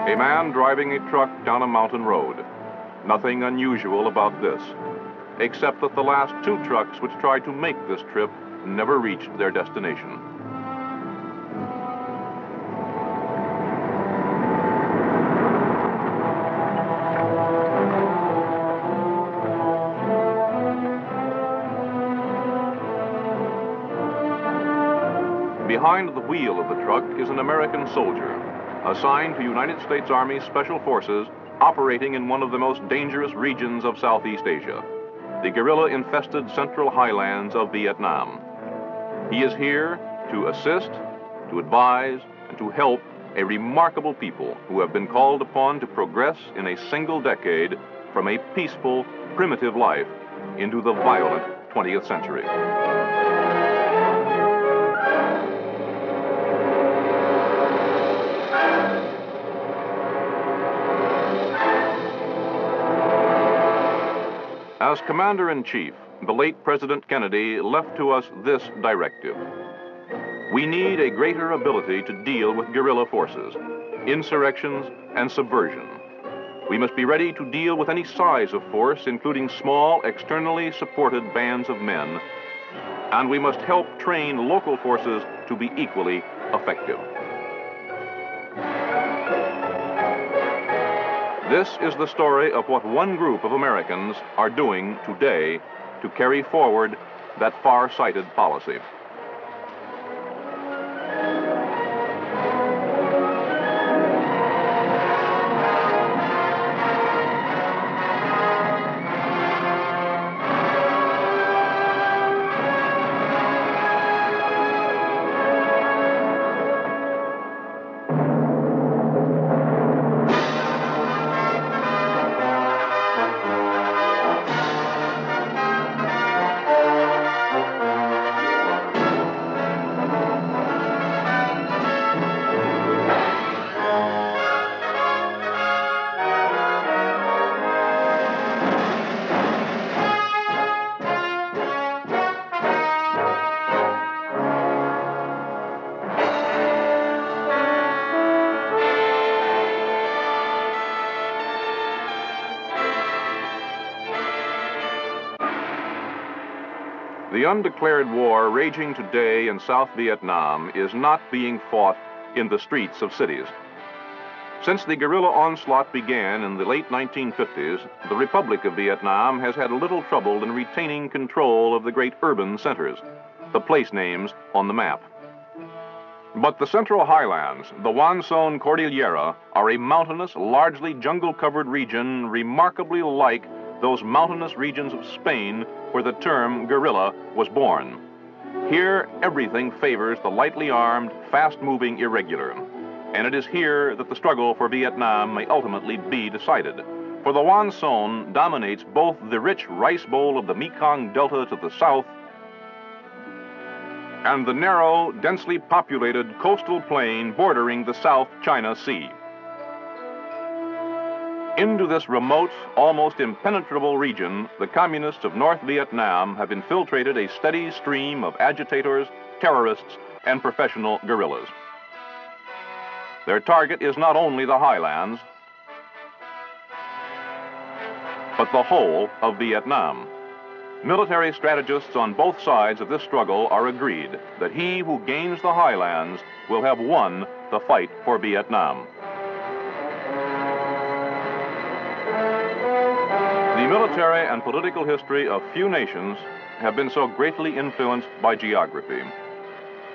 A man driving a truck down a mountain road. Nothing unusual about this, except that the last two trucks which tried to make this trip never reached their destination. Behind the wheel of the truck is an American soldier, assigned to United States Army Special Forces operating in one of the most dangerous regions of Southeast Asia, the guerrilla-infested central highlands of Vietnam. He is here to assist, to advise, and to help a remarkable people who have been called upon to progress in a single decade from a peaceful, primitive life into the violent 20th century. As Commander-in-Chief, the late President Kennedy left to us this directive. We need a greater ability to deal with guerrilla forces, insurrections, and subversion. We must be ready to deal with any size of force, including small, externally supported bands of men, and we must help train local forces to be equally effective. This is the story of what one group of Americans are doing today to carry forward that far-sighted policy. The undeclared war raging today in South Vietnam is not being fought in the streets of cities. Since the guerrilla onslaught began in the late 1950s, the Republic of Vietnam has had little trouble in retaining control of the great urban centers, the place names on the map. But the Central Highlands, the Van Son Cordillera, are a mountainous, largely jungle-covered region remarkably like those mountainous regions of Spain where the term guerrilla was born. Here, everything favors the lightly armed, fast-moving irregular. And it is here that the struggle for Vietnam may ultimately be decided. For the Van Son dominates both the rich rice bowl of the Mekong Delta to the south and the narrow, densely populated coastal plain bordering the South China Sea. Into this remote, almost impenetrable region, the communists of North Vietnam have infiltrated a steady stream of agitators, terrorists, and professional guerrillas. Their target is not only the highlands, but the whole of Vietnam. Military strategists on both sides of this struggle are agreed that he who gains the highlands will have won the fight for Vietnam. The military and political history of few nations have been so greatly influenced by geography.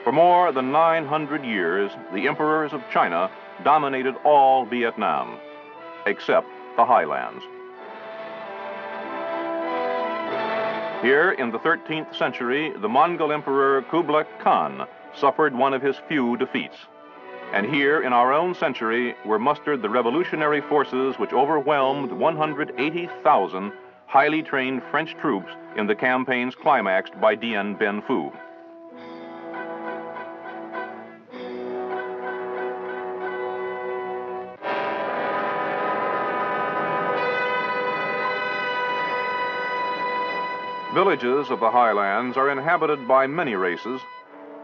For more than 900 years, the emperors of China dominated all Vietnam, except the highlands. Here in the 13th century, the Mongol Emperor Kublai Khan suffered one of his few defeats. And here in our own century were mustered the revolutionary forces which overwhelmed 180,000 highly trained French troops in the campaigns climaxed by Dien Bien Phu. Villages of the highlands are inhabited by many races,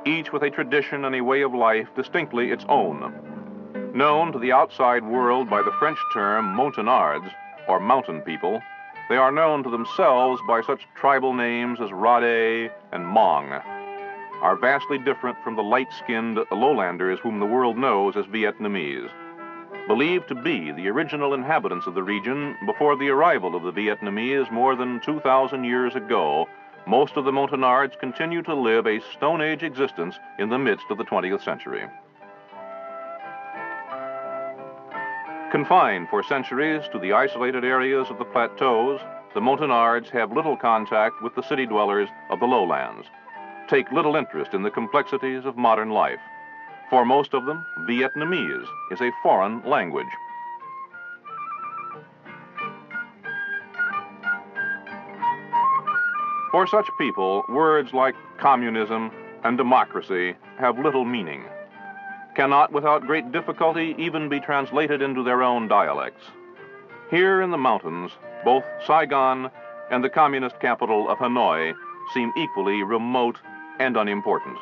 each with a tradition and a way of life distinctly its own. Known to the outside world by the French term Montagnards, or mountain people, they are known to themselves by such tribal names as Rade and Hmong, are vastly different from the light-skinned lowlanders whom the world knows as Vietnamese. Believed to be the original inhabitants of the region before the arrival of the Vietnamese more than 2,000 years ago, most of the Montagnards continue to live a Stone Age existence in the midst of the 20th century. Confined for centuries to the isolated areas of the plateaus, the Montagnards have little contact with the city dwellers of the lowlands, take little interest in the complexities of modern life. For most of them, Vietnamese is a foreign language. For such people, words like communism and democracy have little meaning, cannot without great difficulty even be translated into their own dialects. Here in the mountains, both Saigon and the communist capital of Hanoi seem equally remote and unimportant.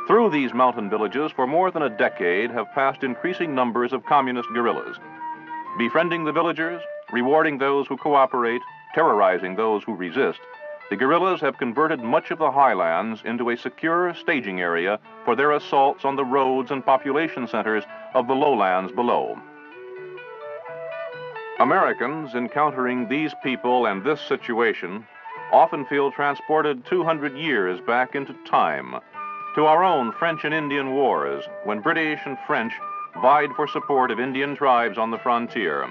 Through these mountain villages for more than a decade have passed increasing numbers of communist guerrillas, befriending the villagers, rewarding those who cooperate, terrorizing those who resist. The guerrillas have converted much of the highlands into a secure staging area for their assaults on the roads and population centers of the lowlands below. Americans encountering these people and this situation often feel transported 200 years back into time, to our own French and Indian wars, when British and French vied for support of Indian tribes on the frontier.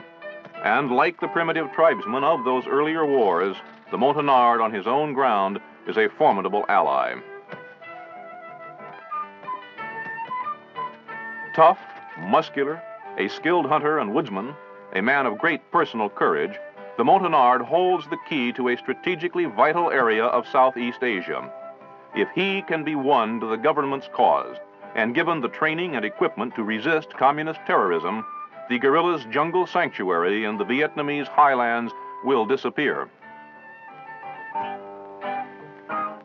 And like the primitive tribesmen of those earlier wars, the Montagnard on his own ground is a formidable ally. Tough, muscular, a skilled hunter and woodsman, a man of great personal courage, the Montagnard holds the key to a strategically vital area of Southeast Asia. If he can be won to the government's cause and given the training and equipment to resist communist terrorism, the guerrillas' jungle sanctuary in the Vietnamese highlands will disappear.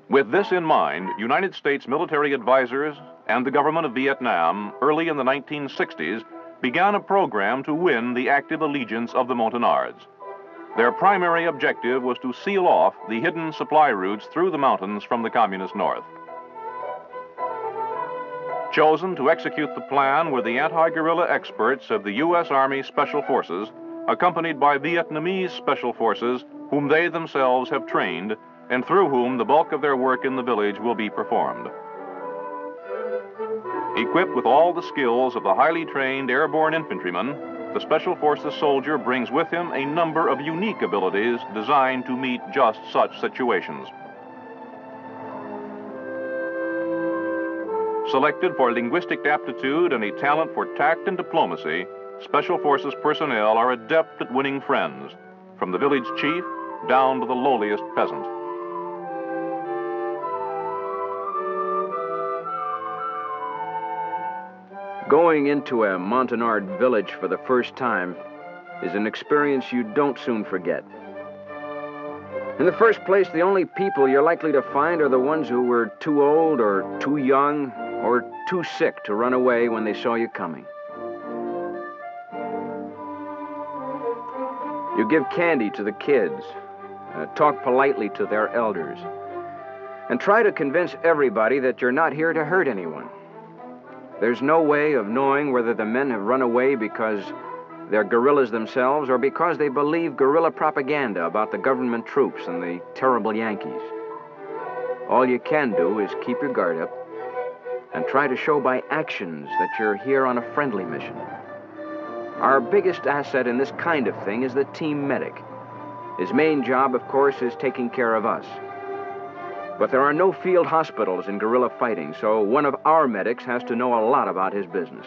With this in mind, United States military advisors and the government of Vietnam early in the 1960s began a program to win the active allegiance of the Montagnards. Their primary objective was to seal off the hidden supply routes through the mountains from the communist north. Chosen to execute the plan were the anti-guerrilla experts of the U.S. Army Special Forces, accompanied by Vietnamese Special Forces, whom they themselves have trained, and through whom the bulk of their work in the village will be performed. Equipped with all the skills of the highly trained airborne infantryman, the Special Forces soldier brings with him a number of unique abilities designed to meet just such situations. Selected for linguistic aptitude and a talent for tact and diplomacy, Special Forces personnel are adept at winning friends, from the village chief down to the lowliest peasant. Going into a Montagnard village for the first time is an experience you don't soon forget. In the first place, the only people you're likely to find are the ones who were too old or too young or too sick to run away when they saw you coming. You give candy to the kids, talk politely to their elders, and try to convince everybody that you're not here to hurt anyone. There's no way of knowing whether the men have run away because they're guerrillas themselves or because they believe guerrilla propaganda about the government troops and the terrible Yankees. All you can do is keep your guard up and try to show by actions that you're here on a friendly mission. Our biggest asset in this kind of thing is the team medic. His main job, of course, is taking care of us. But there are no field hospitals in guerrilla fighting, so one of our medics has to know a lot about his business.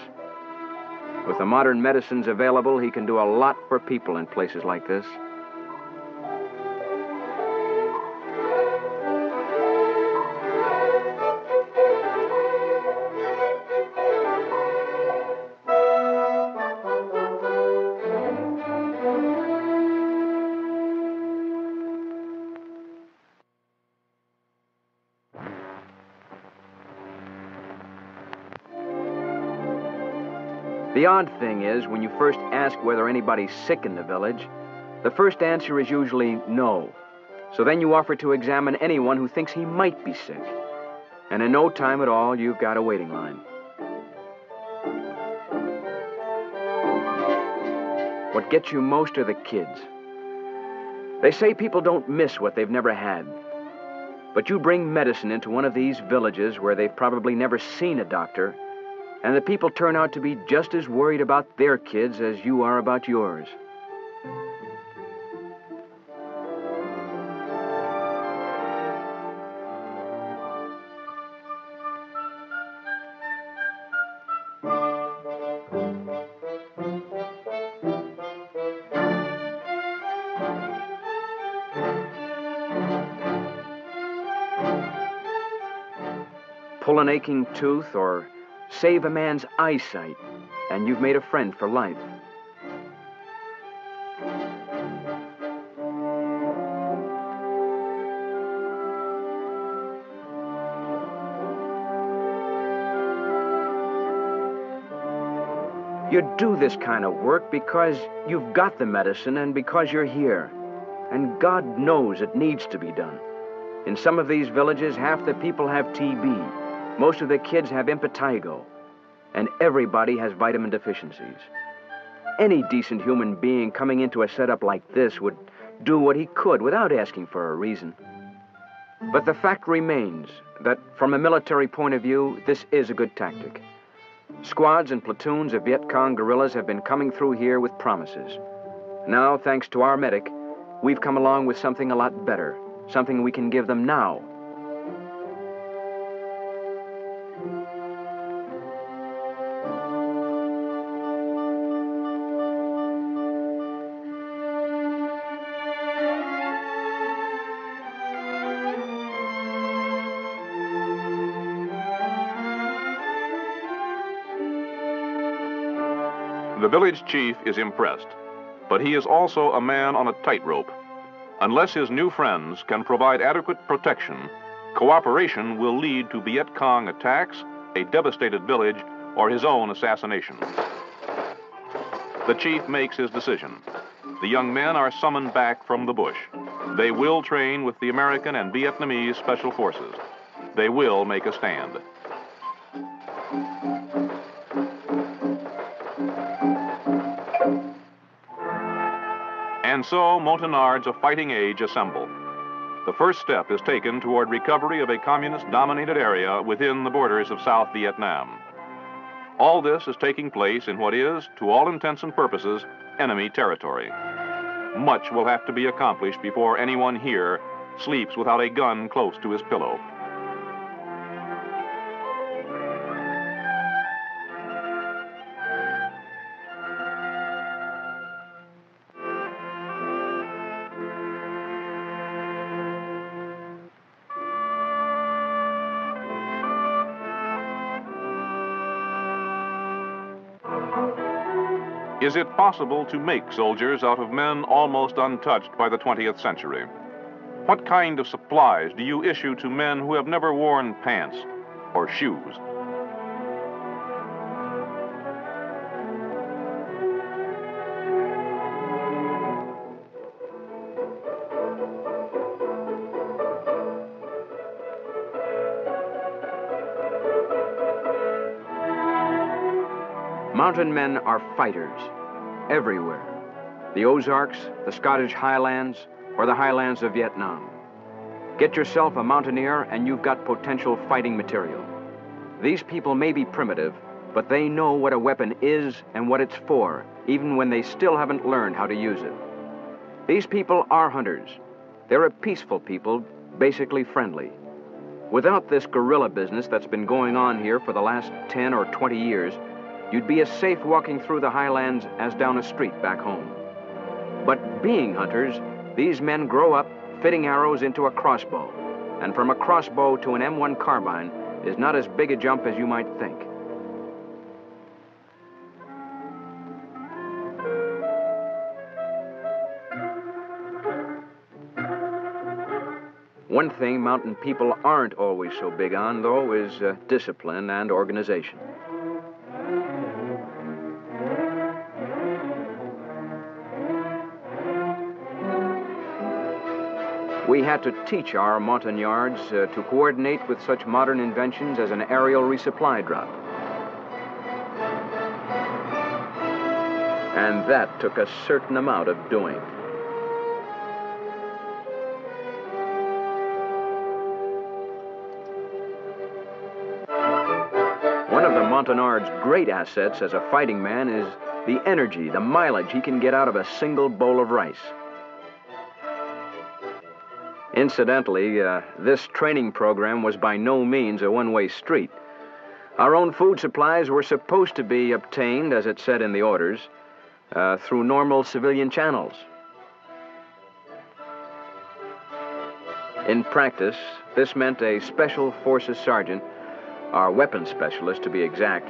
With the modern medicines available, he can do a lot for people in places like this. The odd thing is, when you first ask whether anybody's sick in the village, the first answer is usually no. So then you offer to examine anyone who thinks he might be sick. And in no time at all, you've got a waiting line. What gets you most are the kids. They say people don't miss what they've never had. But you bring medicine into one of these villages where they've probably never seen a doctor, and the people turn out to be just as worried about their kids as you are about yours. Pull an aching tooth or save a man's eyesight, and you've made a friend for life. You do this kind of work because you've got the medicine and because you're here. And God knows it needs to be done. In some of these villages, half the people have TB. Most of the kids have impetigo, and everybody has vitamin deficiencies. Any decent human being coming into a setup like this would do what he could without asking for a reason. But the fact remains that from a military point of view, this is a good tactic. Squads and platoons of Viet Cong guerrillas have been coming through here with promises. Now, thanks to our medic, we've come along with something a lot better, something we can give them now. The village chief is impressed, but he is also a man on a tightrope. Unless his new friends can provide adequate protection, cooperation will lead to Viet Cong attacks, a devastated village, or his own assassination. The chief makes his decision. The young men are summoned back from the bush. They will train with the American and Vietnamese special forces. They will make a stand. And so Montagnards of fighting age assemble. The first step is taken toward recovery of a communist-dominated area within the borders of South Vietnam. All this is taking place in what is, to all intents and purposes, enemy territory. Much will have to be accomplished before anyone here sleeps without a gun close to his pillow. Is it possible to make soldiers out of men almost untouched by the 20th century? What kind of supplies do you issue to men who have never worn pants or shoes? Mountain men are fighters, everywhere. The Ozarks, the Scottish Highlands, or the Highlands of Vietnam. Get yourself a mountaineer and you've got potential fighting material. These people may be primitive, but they know what a weapon is and what it's for, even when they still haven't learned how to use it. These people are hunters. They're a peaceful people, basically friendly. Without this guerrilla business that's been going on here for the last 10 or 20 years, you'd be as safe walking through the highlands as down a street back home. But being hunters, these men grow up fitting arrows into a crossbow, and from a crossbow to an M1 carbine is not as big a jump as you might think. One thing mountain people aren't always so big on, though, is discipline and organization. We had to teach our Montagnards to coordinate with such modern inventions as an aerial resupply drop. And that took a certain amount of doing. One of the Montagnard's great assets as a fighting man is the energy, the mileage he can get out of a single bowl of rice. Incidentally, this training program was by no means a one-way street. Our own food supplies were supposed to be obtained, as it said in the orders, through normal civilian channels. In practice, this meant a Special Forces sergeant, our weapons specialist to be exact,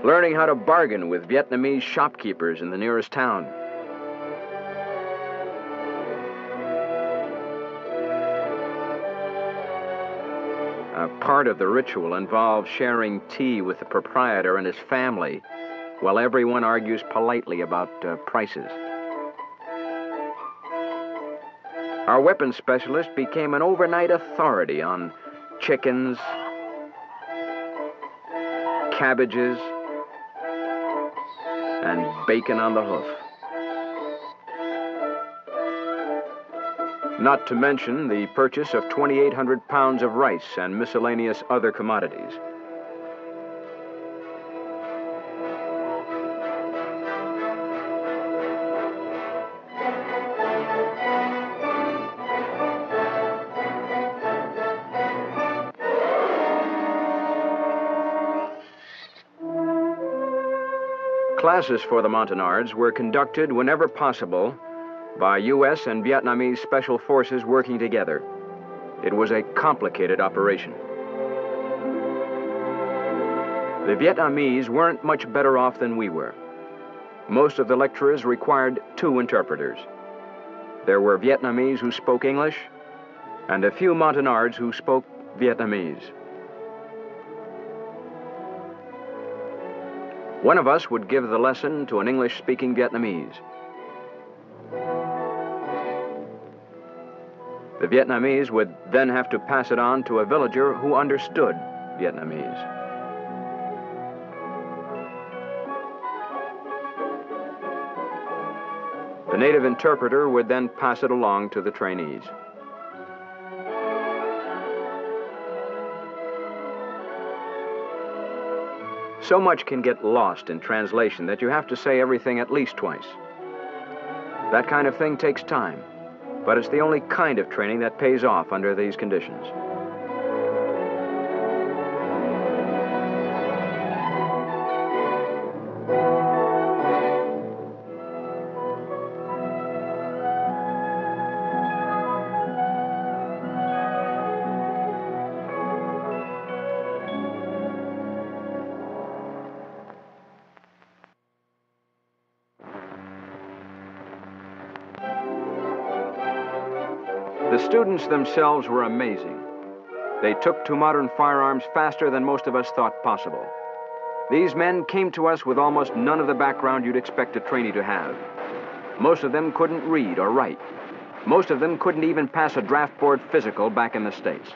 learning how to bargain with Vietnamese shopkeepers in the nearest town. Part of the ritual involves sharing tea with the proprietor and his family, while everyone argues politely about prices. Our weapons specialist became an overnight authority on chickens, cabbages, and bacon on the hoof. Not to mention the purchase of 2,800 pounds of rice and miscellaneous other commodities. Classes for the Montagnards were conducted whenever possible by U.S. and Vietnamese special forces working together. It was a complicated operation. The Vietnamese weren't much better off than we were. Most of the lecturers required 2 interpreters. There were Vietnamese who spoke English, and a few Montagnards who spoke Vietnamese. One of us would give the lesson to an English-speaking Vietnamese. The Vietnamese would then have to pass it on to a villager who understood Vietnamese. The native interpreter would then pass it along to the trainees. So much can get lost in translation that you have to say everything at least twice. That kind of thing takes time, but it's the only kind of training that pays off under these conditions. The students themselves were amazing. They took to modern firearms faster than most of us thought possible. These men came to us with almost none of the background you'd expect a trainee to have. Most of them couldn't read or write. Most of them couldn't even pass a draft board physical back in the States.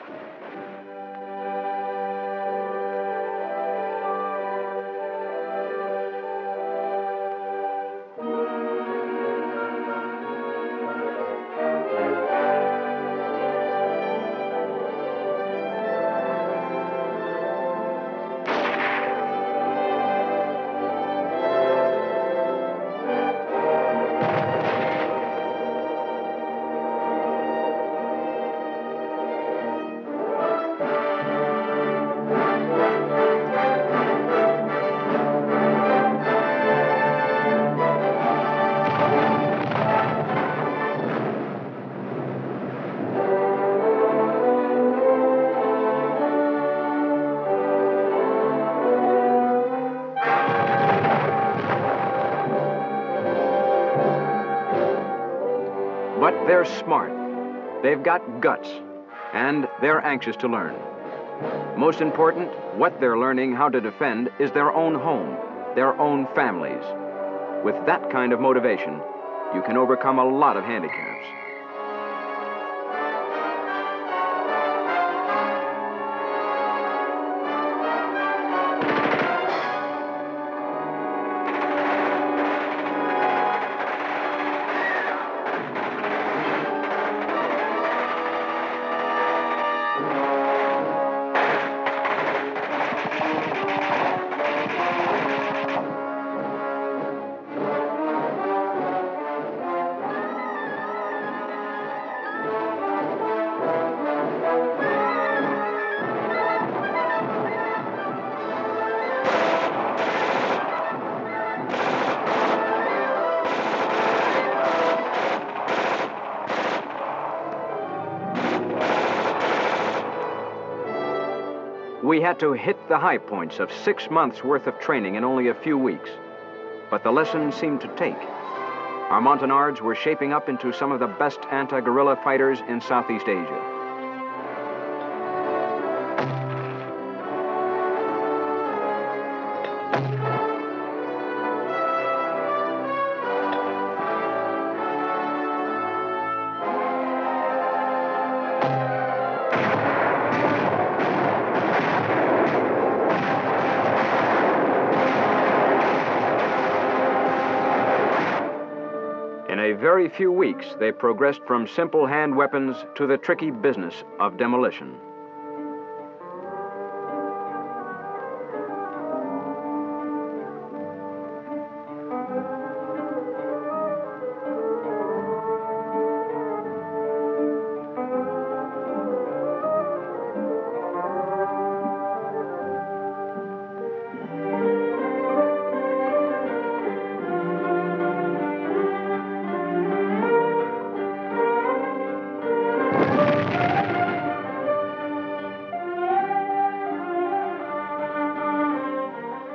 But they're smart, they've got guts, and they're anxious to learn. Most important, what they're learning how to defend is their own home, their own families. With that kind of motivation, you can overcome a lot of handicaps. We had to hit the high points of 6 months' worth of training in only a few weeks. But the lessons seemed to take. Our Montagnards were shaping up into some of the best anti-guerrilla fighters in Southeast Asia. In a very few weeks, they progressed from simple hand weapons to the tricky business of demolition.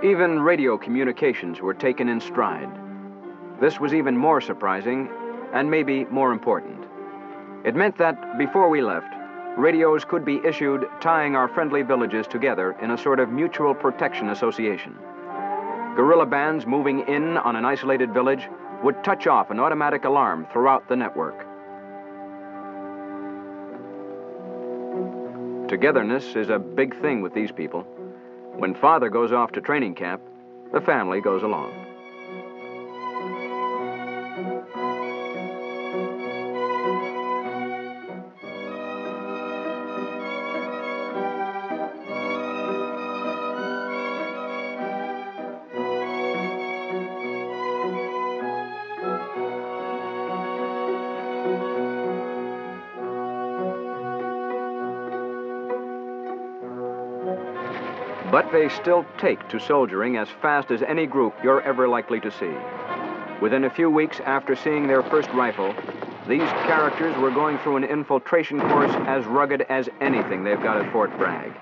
Even radio communications were taken in stride. This was even more surprising and maybe more important. It meant that before we left, radios could be issued tying our friendly villages together in a sort of mutual protection association. Guerrilla bands moving in on an isolated village would touch off an automatic alarm throughout the network. Togetherness is a big thing with these people. When father goes off to training camp, the family goes along. But they still take to soldiering as fast as any group you're ever likely to see. Within a few weeks after seeing their first rifle, these characters were going through an infiltration course as rugged as anything they've got at Fort Bragg.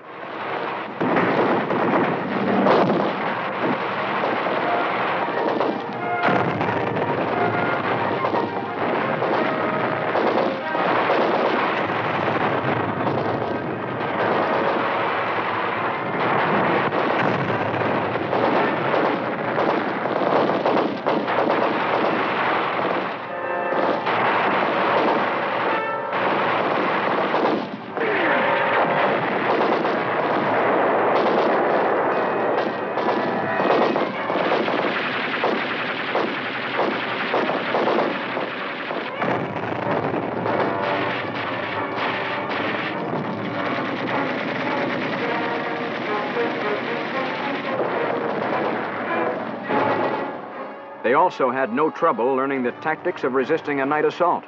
They also had no trouble learning the tactics of resisting a night assault.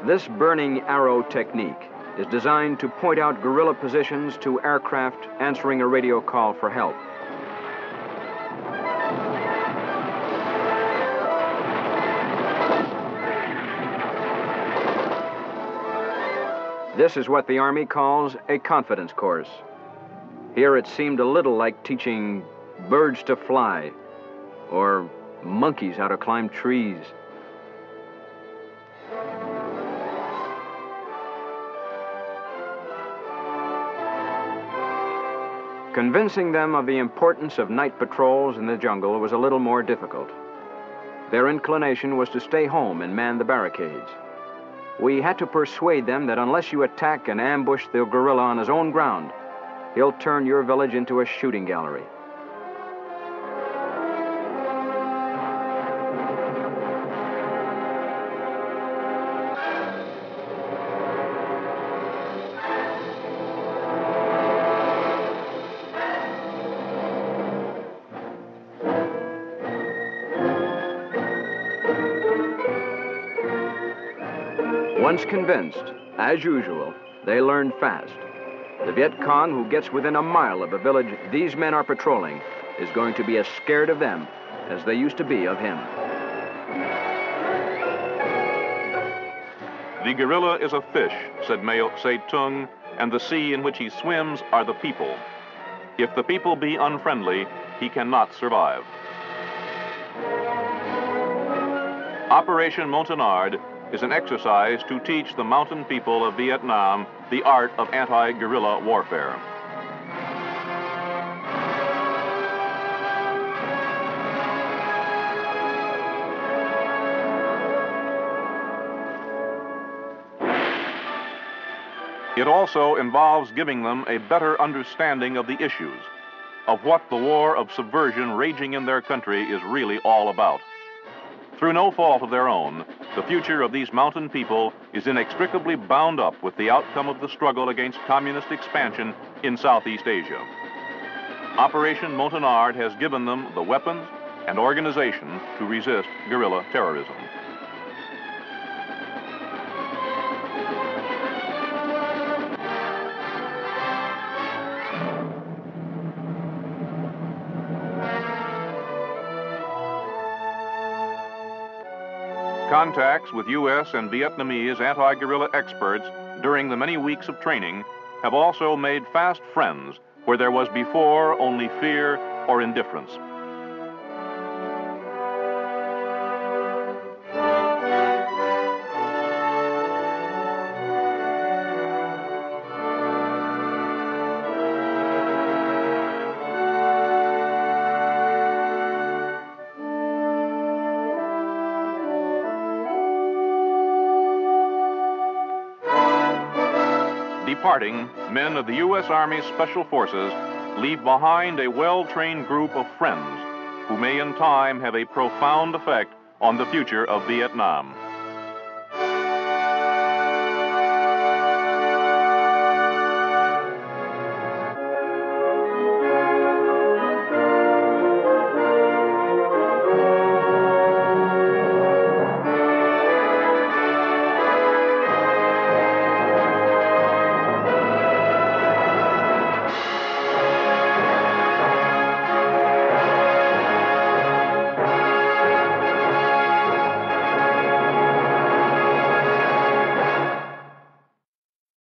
This burning arrow technique is designed to point out guerrilla positions to aircraft answering a radio call for help. This is what the Army calls a confidence course. Here it seemed a little like teaching birds to fly or monkeys how to climb trees. Convincing them of the importance of night patrols in the jungle was a little more difficult. Their inclination was to stay home and man the barricades. We had to persuade them that unless you attack and ambush the guerrilla on his own ground, he'll turn your village into a shooting gallery. Once convinced, as usual, They learn fast. The Viet Cong who gets within a mile of a village these men are patrolling is going to be as scared of them as they used to be of him. The guerrilla is a fish, said Mao Zedong, and the sea in which he swims are the people. If the people be unfriendly, he cannot survive. Operation Montagnard is an exercise to teach the mountain people of Vietnam the art of anti-guerrilla warfare. It also involves giving them a better understanding of the issues, of what the war of subversion raging in their country is really all about. Through no fault of their own, the future of these mountain people is inextricably bound up with the outcome of the struggle against communist expansion in Southeast Asia. Operation Montagnard has given them the weapons and organization to resist guerrilla terrorism. Contacts with U.S. and Vietnamese anti-guerrilla experts during the many weeks of training have also made fast friends where there was before only fear or indifference. Departing, men of the U.S. Army Special Forces leave behind a well-trained group of friends who may in time have a profound effect on the future of Vietnam.